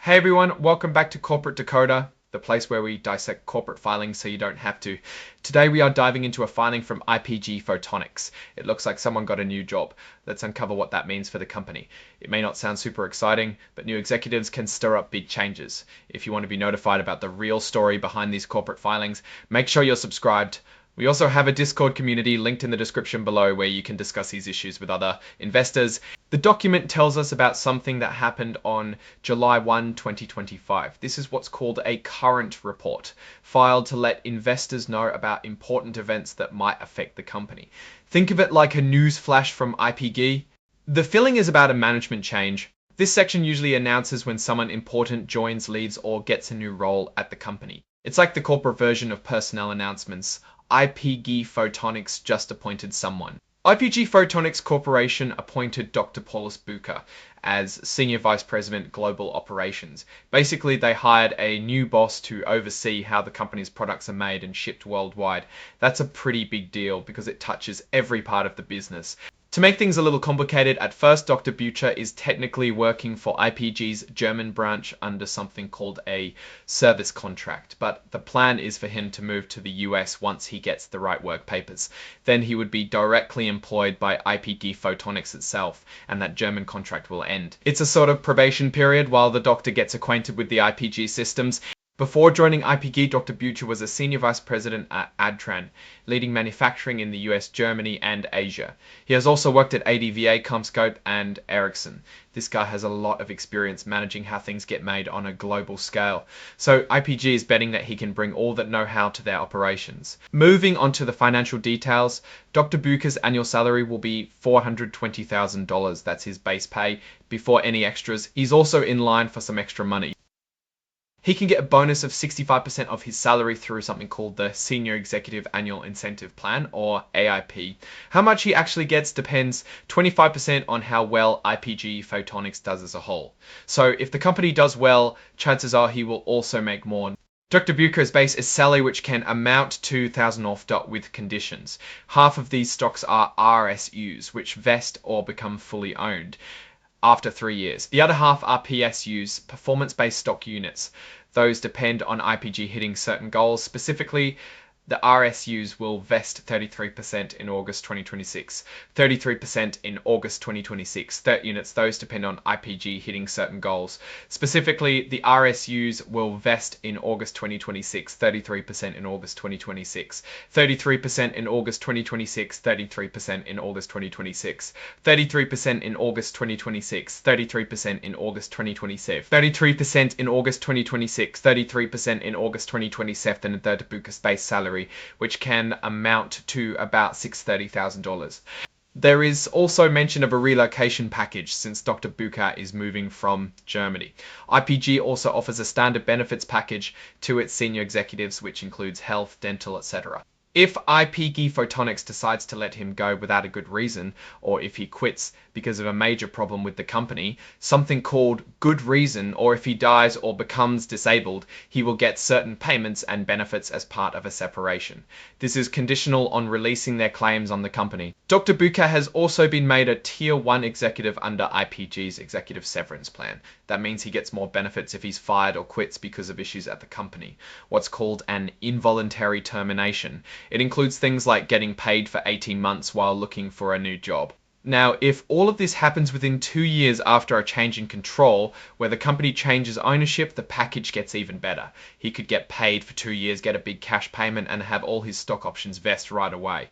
Hey everyone, welcome back to Corporate Decoder, the place where we dissect corporate filings so you don't have to. Today we are diving into a filing from IPG Photonics. It looks like someone got a new job. Let's uncover what that means for the company. It may not sound super exciting, but new executives can stir up big changes. If you want to be notified about the real story behind these corporate filings, make sure you're subscribed. We also have a Discord community linked in the description below where you can discuss these issues with other investors. The document tells us about something that happened on July 1, 2025. This is what's called a current report, filed to let investors know about important events that might affect the company. Think of it like a news flash from IPG. The filing is about a management change. This section usually announces when someone important joins, leaves, or gets a new role at the company. It's like the corporate version of personnel announcements. IPG Photonics just appointed someone. IPG Photonics Corporation appointed Dr. Paulus Bucher as Senior Vice President Global Operations. Basically, they hired a new boss to oversee how the company's products are made and shipped worldwide. That's a pretty big deal because it touches every part of the business. To make things a little complicated, at first Dr. Bucher is technically working for IPG's German branch under something called a service contract, but the plan is for him to move to the US once he gets the right work papers. Then he would be directly employed by IPG Photonics itself, and that German contract will end. It's a sort of probation period while the doctor gets acquainted with the IPG systems. Before joining IPG, Dr. Bucher was a Senior Vice President at Adtran, leading manufacturing in the US, Germany, and Asia. He has also worked at ADVA, CommScope, and Ericsson. This guy has a lot of experience managing how things get made on a global scale. So IPG is betting that he can bring all that know-how to their operations. Moving on to the financial details, Dr. Bucher's annual salary will be $420,000. That's his base pay before any extras. He's also in line for some extra money. He can get a bonus of 65% of his salary through something called the Senior Executive Annual Incentive Plan, or AIP. How much he actually gets depends 25% on how well IPG Photonics does as a whole. So if the company does well, chances are he will also make more. Dr. Bucher's base is salary which can amount to 1,000 off with conditions. Half of these stocks are RSUs, which vest or become fully owned after 3 years. The other half are PSUs, performance-based stock units. Those depend on IPG hitting certain goals. Specifically, the RSUs will vest 33% in August 2026, 33% in August 2026. Units, those depend on IPG hitting certain goals. Specifically, the RSUs will vest in August 2026, 33% in August 2026, 33% in August 2026, 33% in August 2026, 33% in August 2026, 33% in August 2027, 33% in August 2026, 33% in August 2027, and Dr. Bucher's base salary, which can amount to about $630,000. There is also mention of a relocation package since Dr. Bucher is moving from Germany. IPG also offers a standard benefits package to its senior executives, which includes health, dental, etc. If IPG Photonics decides to let him go without a good reason, or if he quits because of a major problem with the company, something called good reason, or if he dies or becomes disabled, he will get certain payments and benefits as part of a separation. This is conditional on releasing their claims on the company. Dr. Bucher has also been made a Tier 1 executive under IPG's executive severance plan. That means he gets more benefits if he's fired or quits because of issues at the company, what's called an involuntary termination. It includes things like getting paid for 18 months while looking for a new job. Now, if all of this happens within 2 years after a change in control, where the company changes ownership, the package gets even better. He could get paid for 2 years, get a big cash payment, and have all his stock options vest right away.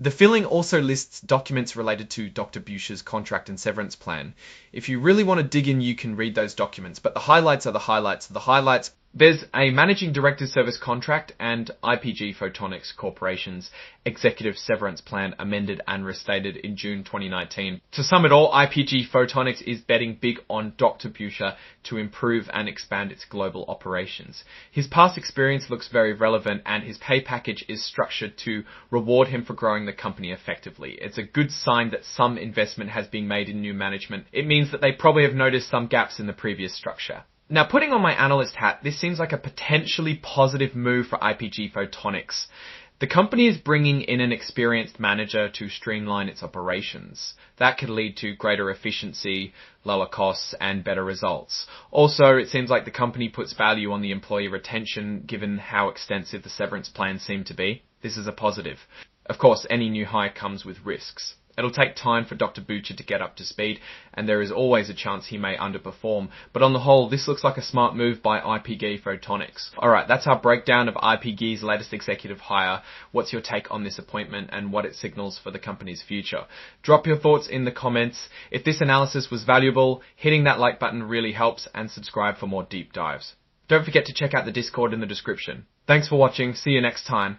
The filing also lists documents related to Dr. Bucher's contract and severance plan. If you really want to dig in, you can read those documents, but the highlights are the highlights of the highlights. There's a Managing Director's Service Contract and IPG Photonics Corporation's Executive Severance Plan amended and restated in June 2019. To sum it all, IPG Photonics is betting big on Dr. Bucher to improve and expand its global operations. His past experience looks very relevant, and his pay package is structured to reward him for growing the company effectively. It's a good sign that some investment has been made in new management. It means that they probably have noticed some gaps in the previous structure. Now, putting on my analyst hat, this seems like a potentially positive move for IPG Photonics. The company is bringing in an experienced manager to streamline its operations. That could lead to greater efficiency, lower costs, and better results. Also, it seems like the company puts value on the employee retention given how extensive the severance plans seem to be. This is a positive. Of course, any new hire comes with risks. It'll take time for Dr. Butcher to get up to speed, and there is always a chance he may underperform. But on the whole, this looks like a smart move by IPG Photonics. Alright, that's our breakdown of IPG's latest executive hire. What's your take on this appointment and what it signals for the company's future? Drop your thoughts in the comments. If this analysis was valuable, hitting that like button really helps, and subscribe for more deep dives. Don't forget to check out the Discord in the description. Thanks for watching. See you next time.